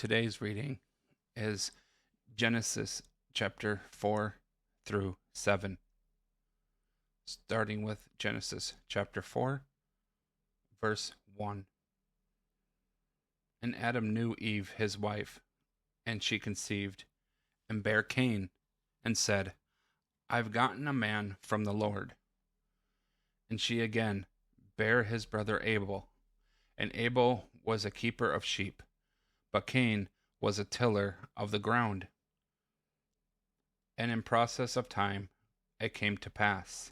Today's reading is Genesis chapter 4 through 7. Starting with Genesis chapter 4, verse 1. And Adam knew Eve his wife, and she conceived, and bare Cain, and said, I've gotten a man from the Lord. And she again bare his brother Abel, and Abel was a keeper of sheep, but Cain was a tiller of the ground. And in process of time it came to pass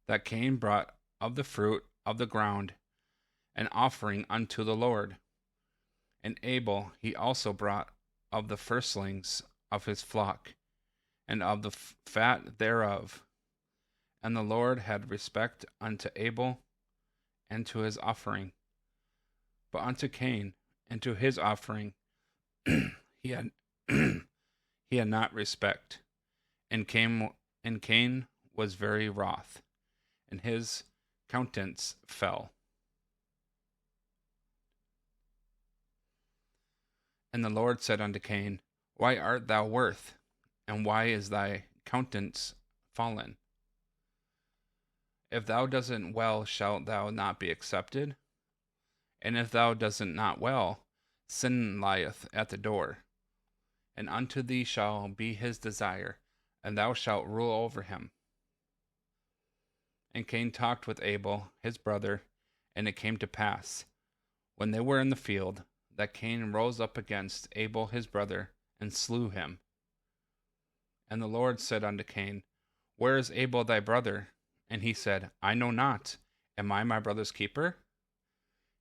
that Cain brought of the fruit of the ground an offering unto the Lord. And Abel he also brought of the firstlings of his flock, and of the fat thereof. And the Lord had respect unto Abel and to his offering. But unto Cain and to his offering he had he had not respect. And Cain was very wroth, and his countenance fell. And the Lord said unto Cain, Why art thou wroth, and why is thy countenance fallen? If thou doest well, shalt thou not be accepted? And if thou doest not well, sin lieth at the door. And unto thee shall be his desire, and thou shalt rule over him. And Cain talked with Abel his brother, and it came to pass, when they were in the field, that Cain rose up against Abel his brother, and slew him. And the Lord said unto Cain, Where is Abel thy brother? And he said, I know not. Am I my brother's keeper?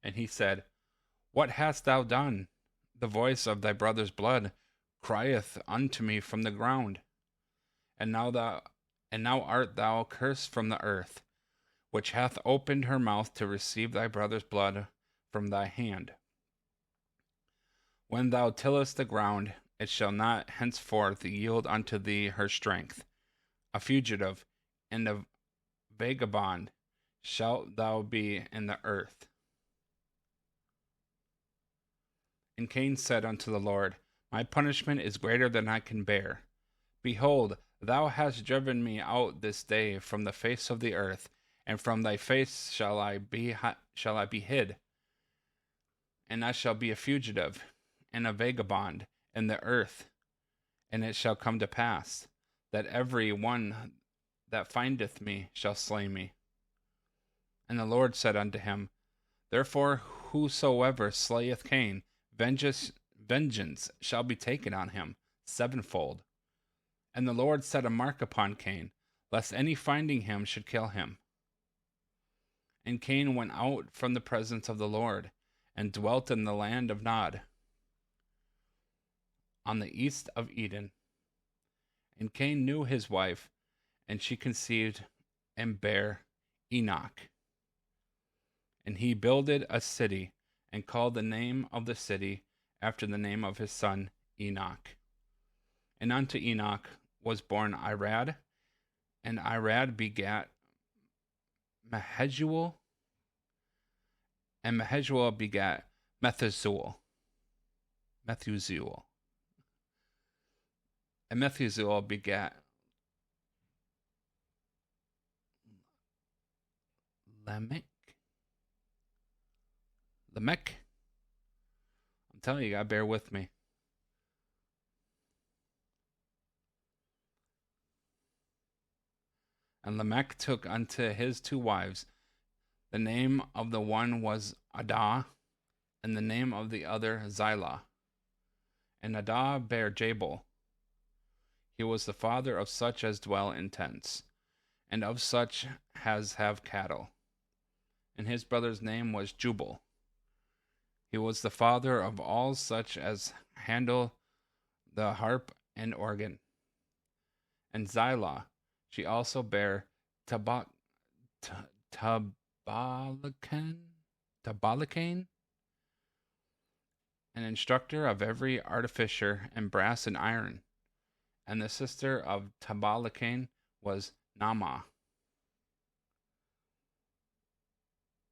And he said, What hast thou done? The voice of thy brother's blood crieth unto me from the ground. And now art thou cursed from the earth, which hath opened her mouth to receive thy brother's blood from thy hand. When thou tillest the ground, it shall not henceforth yield unto thee her strength. A fugitive and a vagabond shalt thou be in the earth. And Cain said unto the Lord, My punishment is greater than I can bear. Behold, thou hast driven me out this day from the face of the earth, and from thy face shall I be hid. And I shall be a fugitive and a vagabond in the earth. And it shall come to pass that every one that findeth me shall slay me. And the Lord said unto him, Therefore whosoever slayeth Cain, vengeance shall be taken on him sevenfold. And the Lord set a mark upon Cain, lest any finding him should kill him. And Cain went out from the presence of the Lord, and dwelt in the land of Nod, on the east of Eden. And Cain knew his wife, and she conceived and bare Enoch. And he builded a city, and called the name of the city after the name of his son Enoch. And unto Enoch was born Irad, and Irad begat Mehujael, and Mehujael begat Methuselah, and Methuselah begat Lamech. I'm telling you, you gotta bear with me. And Lamech took unto his two wives. The name of the one was Adah, and the name of the other Zillah. And Adah bare Jabal. He was the father of such as dwell in tents, and of such as have cattle. And his brother's name was Jubal. He was the father of all such as handle the harp and organ. And Zillah, she also bare Tabalcain, an instructor of every artificer in brass and iron. And the sister of Tabalcain was Naamah.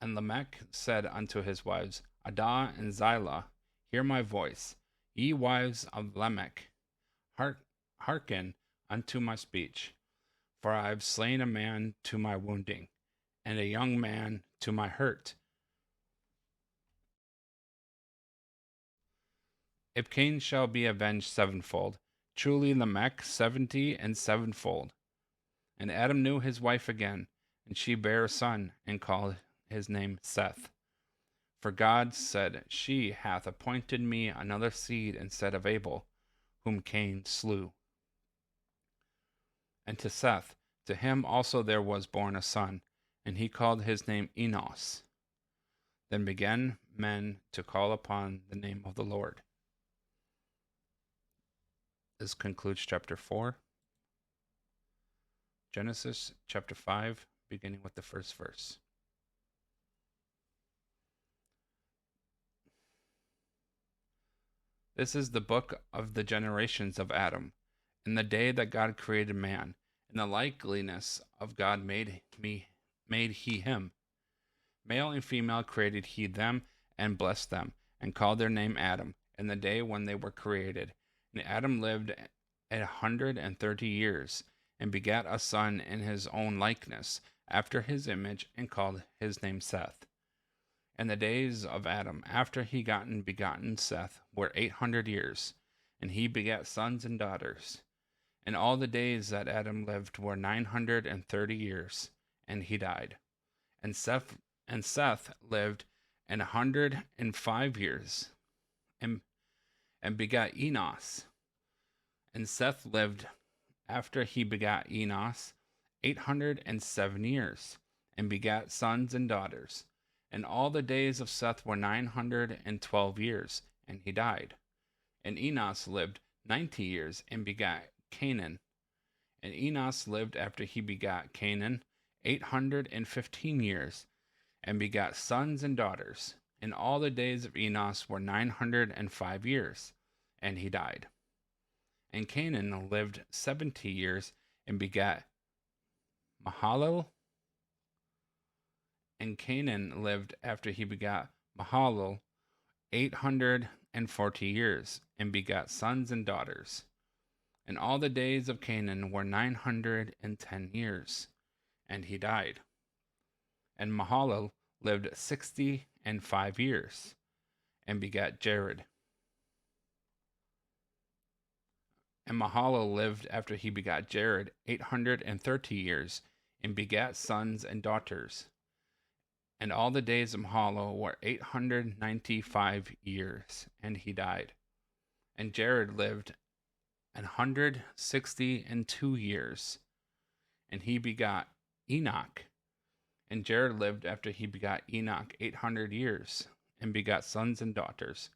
And Lamech said unto his wives, Adah and Zillah, hear my voice. Ye wives of Lamech, hearken unto my speech. For I have slain a man to my wounding, and a young man to my hurt. If Cain shall be avenged sevenfold, truly Lamech 70 and sevenfold. And Adam knew his wife again, and she bare a son, and called his name Seth. For God said, She hath appointed me another seed instead of Abel, whom Cain slew. And to Seth, to him also there was born a son, and he called his name Enos. Then began men to call upon the name of the Lord. This concludes chapter 4. Genesis chapter 5, beginning with the first verse. This is the book of the generations of Adam. In the day that God created man, in the likeness of God made he him. Male and female created he them, and blessed them, and called their name Adam, in the day when they were created. And Adam lived 130 years, and begat a son in his own likeness, after his image, and called his name Seth. And the days of Adam, after he begotten Seth, were 800 years, and he begat sons and daughters. And all the days that Adam lived were 930 years, and he died. And Seth lived 105 years, and begat Enos. And Seth lived, after he begat Enos, 807 years, and begat sons and daughters. And all the days of Seth were 912 years, and he died. And Enos lived 90 years, and begat Canaan. And Enos lived, after he begat Canaan, 815 years, and begat sons and daughters. And all the days of Enos were 905 years, and he died. And Canaan lived 70 years, and begat Mahalalel. And Canaan lived, after he begat Mahalalel, 840 years, and begat sons and daughters. And all the days of Canaan were 910 years, and he died. And Mahalalel lived 65 years, and begat Jared. And Mahalalel lived, after he begat Jared, 830 years, and begat sons and daughters. And all the days of Mahalalel were 895 years, and he died. And Jared lived 162 years, and he begot Enoch. And Jared lived, after he begot Enoch, 800 years, and begot sons and daughters.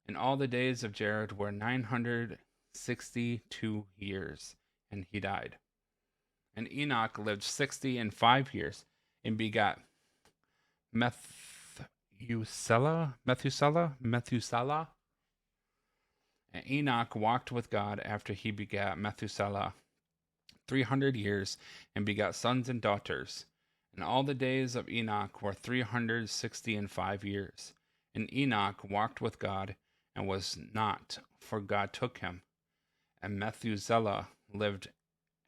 And all the days of Jared were 962 years, and he died. And Enoch lived 65 years, and begot Methuselah. And Enoch walked with God, after he begat Methuselah 300 years, and begot sons and daughters. And all the days of Enoch were 365 years. And Enoch walked with God, and was not, for God took him. And Methuselah lived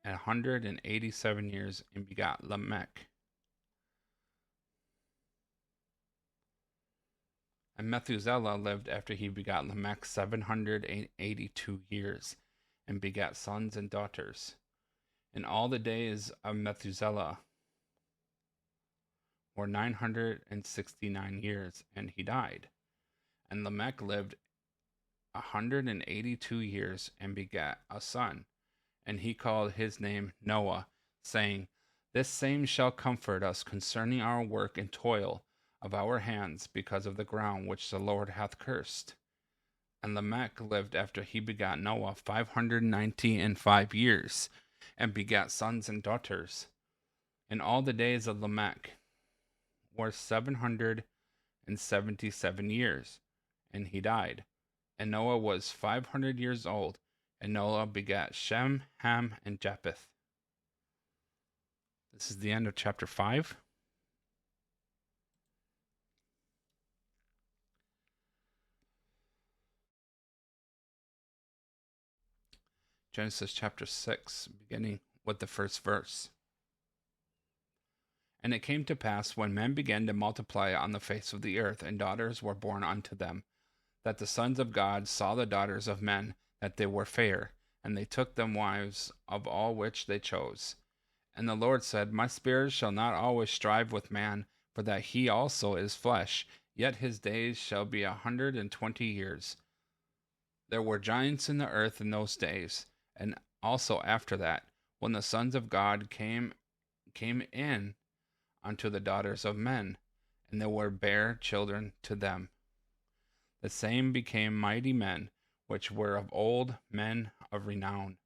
187 years, and begot Lamech. And Methuselah lived, after he begot Lamech, 782 years, and begat sons and daughters. And all the days of Methuselah were 969 years, and he died. And Lamech lived 182 years, and begat a son, and he called his name Noah, saying, This same shall comfort us concerning our work and toil of our hands, because of the ground which the Lord hath cursed. And Lamech lived, after he begat Noah, 595 years, and begat sons and daughters. And all the days of Lamech were 777 years, and he died. And Noah was 500 years old, and Noah begat Shem, Ham, and Japheth. This is the end of chapter 5. Genesis chapter 6, beginning with the first verse. And it came to pass, when men began to multiply on the face of the earth, and daughters were born unto them, that the sons of God saw the daughters of men, that they were fair, and they took them wives of all which they chose. And the Lord said, My spirit shall not always strive with man, for that he also is flesh, yet his days shall be 120 years. There were giants in the earth in those days, and also after that, when the sons of God came in unto the daughters of men, and there were bare children to them. The same became mighty men, which were of old, men of renown.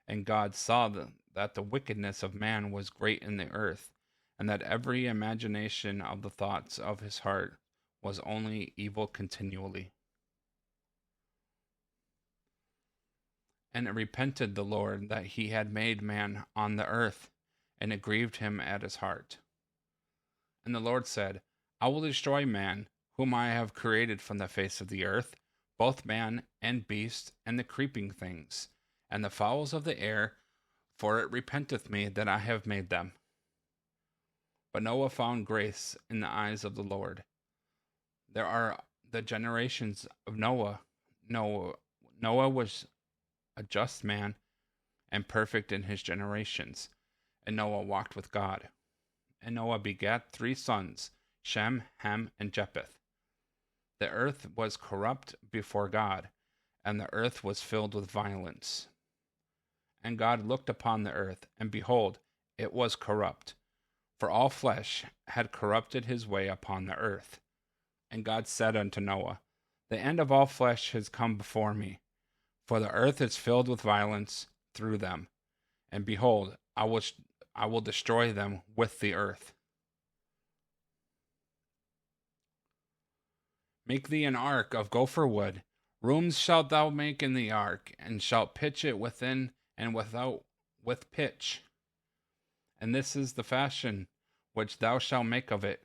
And God saw that the wickedness of man was great in the earth, and that every imagination of the thoughts of his heart was only evil continually. And it repented the Lord that he had made man on the earth, and it grieved him at his heart. And the Lord said, I will destroy man, whom I have created from the face of the earth, both man and beast, and the creeping things, and the fowls of the air, for it repenteth me that I have made them. But Noah found grace in the eyes of the Lord. There are the generations of Noah. Noah was a just man and perfect in his generations, and Noah walked with God. And Noah begat 3 sons, Shem, Ham, and Japheth. The earth was corrupt before God, and the earth was filled with violence. And God looked upon the earth, and behold, it was corrupt, for all flesh had corrupted his way upon the earth. And God said unto Noah, The end of all flesh has come before me, for the earth is filled with violence through them. And behold, I will destroy them with the earth. Make thee an ark of gopher wood. Rooms shalt thou make in the ark, and shalt pitch it within and without with pitch. And this is the fashion which thou shalt make of it.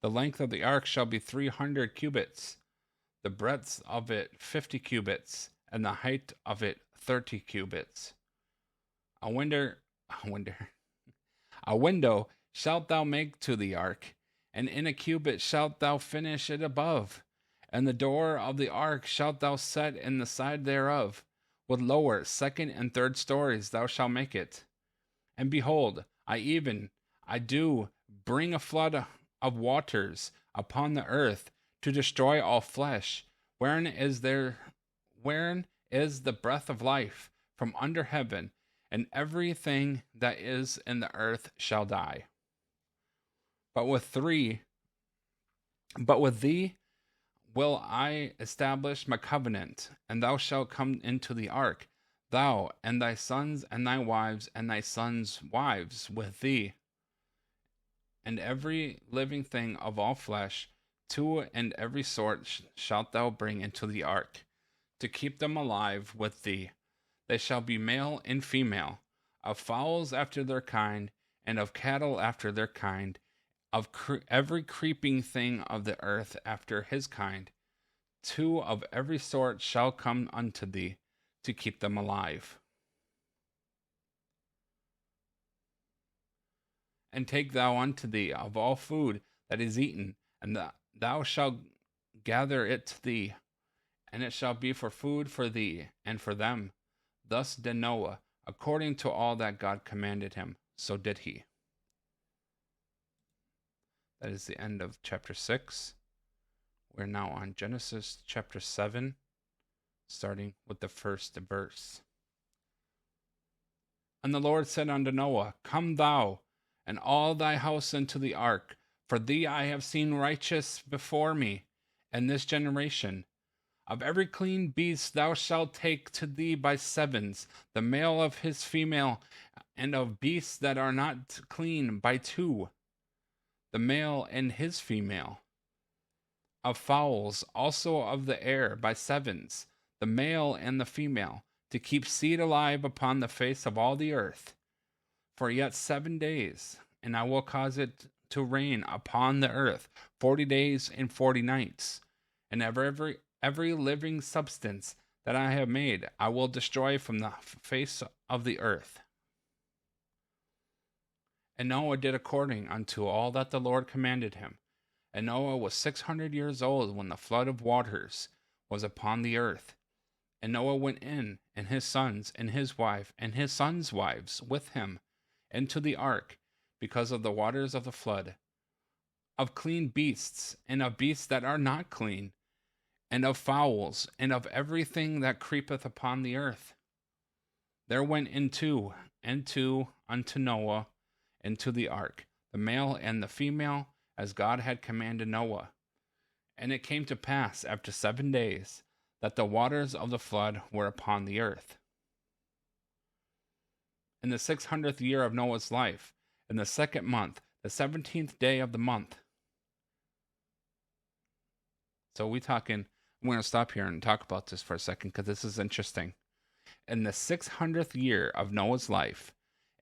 The length of the ark shall be 300 cubits, the breadth of it 50 cubits, and the height of it 30 cubits. A window shalt thou make to the ark, and in a cubit shalt thou finish it above. And the door of the ark shalt thou set in the side thereof. With lower, second, and third stories thou shalt make it. And behold, I do bring a flood of waters upon the earth to destroy all flesh, wherein is the breath of life from under heaven, and everything that is in the earth shall die. But with thee will I establish my covenant, and thou shalt come into the ark, thou and thy sons and thy wives and thy sons' wives with thee, and every living thing of all flesh, 2 and every sort shalt thou bring into the ark, to keep them alive with thee. They shall be male and female, of fowls after their kind, and of cattle after their kind, of every creeping thing of the earth after his kind. 2 of every sort shall come unto thee, to keep them alive. And take thou unto thee of all food that is eaten, and thou shalt gather it to thee, and it shall be for food for thee and for them. Thus did Noah, according to all that God commanded him, so did he. That is the end of chapter 6. We're now on Genesis chapter 7, starting with the first verse. And the Lord said unto Noah, Come thou and all thy house into the ark, for thee I have seen righteous before me in this generation. Of every clean beast thou shalt take to thee by 7s, the male of his female, and of beasts that are not clean by 2, the male and his female. Of fowls also of the air by 7s, the male and the female, to keep seed alive upon the face of all the earth. For yet 7 days, and I will cause it to rain upon the earth 40 days and 40 nights, and every living substance that I have made, I will destroy from the face of the earth. And Noah did according unto all that the Lord commanded him. And Noah was 600 years old when the flood of waters was upon the earth. And Noah went in, and his sons, and his wife, and his sons' wives with him, into the ark, because of the waters of the flood, of clean beasts, and of beasts that are not clean, and of fowls, and of everything that creepeth upon the earth. There went into unto Noah into the ark, the male and the female, as God had commanded Noah. And it came to pass after 7 days that the waters of the flood were upon the earth. In the 600th year of Noah's life, in the 2nd month, the 17th day of the month. So I'm going to stop here and talk about this for a second because this is interesting. In the 600th year of Noah's life,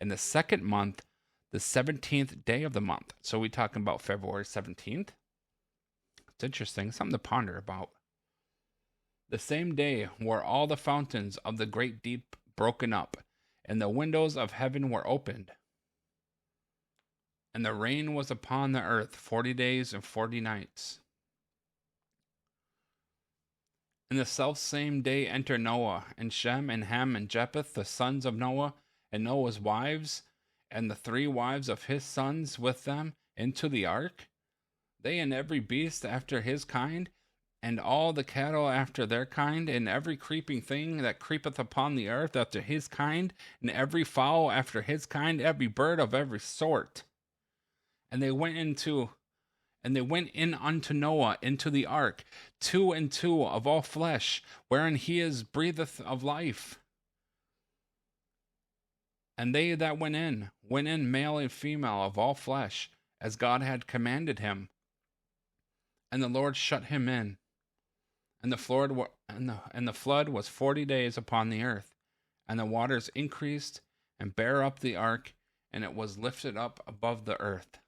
in the 2nd month, the 17th day of the month. So we're talking about February 17th. It's interesting, something to ponder about. The same day were all the fountains of the great deep broken up, and the windows of heaven were opened. And the rain was upon the earth 40 days and 40 nights. In the selfsame day entered Noah, and Shem, and Ham, and Japheth, the sons of Noah, and Noah's wives, and the 3 wives of his sons with them, into the ark, they and every beast after his kind, and all the cattle after their kind, and every creeping thing that creepeth upon the earth after his kind, and every fowl after his kind, every bird of every sort. And they went in unto Noah into the ark, 2 and 2 of all flesh, wherein he is breatheth of life. And they that went in male and female of all flesh, as God had commanded him. And the Lord shut him in. And the flood was 40 days upon the earth. And the waters increased and bare up the ark, and it was lifted up above the earth.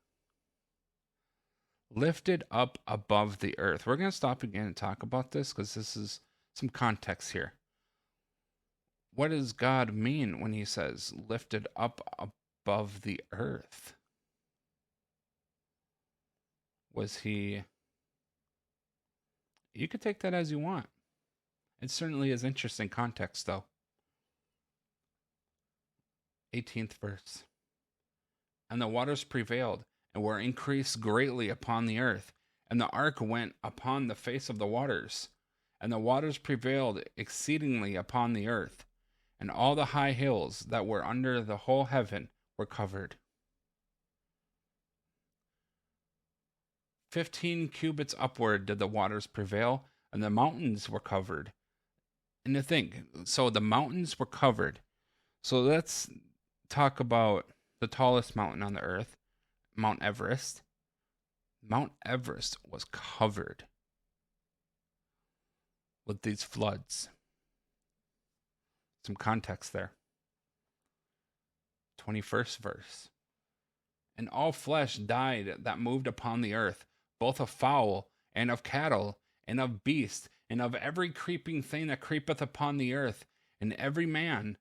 Lifted up above the earth. We're going to stop again and talk about this because this is some context here. What does God mean when he says lifted up above the earth? Was he... You could take that as you want. It certainly is interesting context, though. 18th verse. And the waters prevailed, and were increased greatly upon the earth, and the ark went upon the face of the waters, and the waters prevailed exceedingly upon the earth, and all the high hills that were under the whole heaven were covered. 15 cubits upward did the waters prevail, and the mountains were covered. And to think, so the mountains were covered. So let's talk about the tallest mountain on the earth, Mount Everest. Mount Everest was covered with these floods. Some context there. 21st verse. And all flesh died that moved upon the earth, both of fowl, and of cattle, and of beast, and of every creeping thing that creepeth upon the earth, and every man,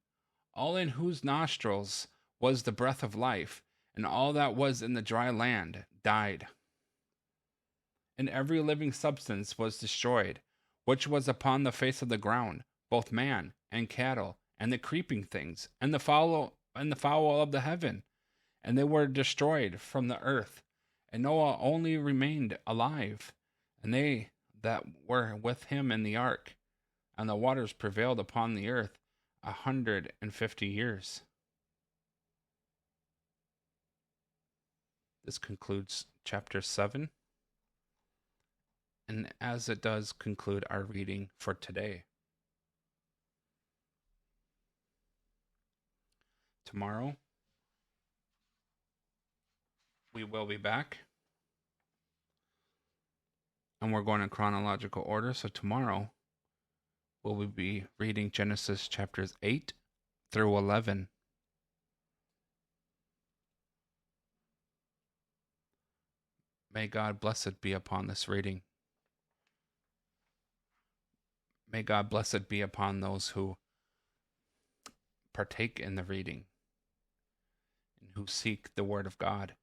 all in whose nostrils was the breath of life, and all that was in the dry land died. And every living substance was destroyed, which was upon the face of the ground, both man and cattle, and the creeping things, and the fowl of the heaven, and they were destroyed from the earth. And Noah only remained alive, and they that were with him in the ark, and the waters prevailed upon the earth 150 years. This concludes chapter 7, and as it does conclude our reading for today. Tomorrow, we will be back, and we're going in chronological order. So tomorrow, we'll be reading Genesis chapters 8 through 11. May God blessed be upon this reading. May God blessed be upon those who partake in the reading and who seek the Word of God.